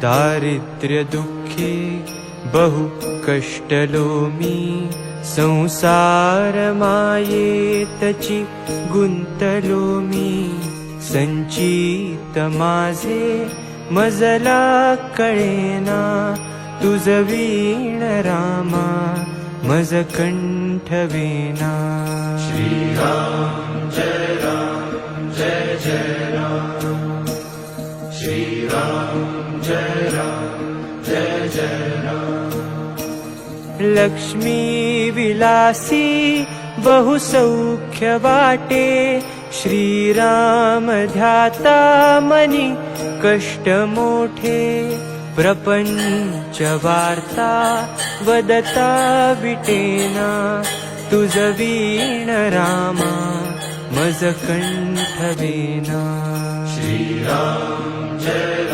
दारिद्र्य दुःखे बहु कष्टलो मी संसार मायेतची गुंतलो मी संचित माझे मजला कळेना तुझ वीण रामा मज कंठवेना श्रीराम जय राम जय जय राम श्रीराम जय राम जय जय राम लक्ष्मी विलासी बहुसौख्य वाटे श्रीराम ध्याता मनी कष्ट मोठे प्रपंच वार्ता वदता विटेना तुझ वीण रामा मज कंठवेना श्रीराम जय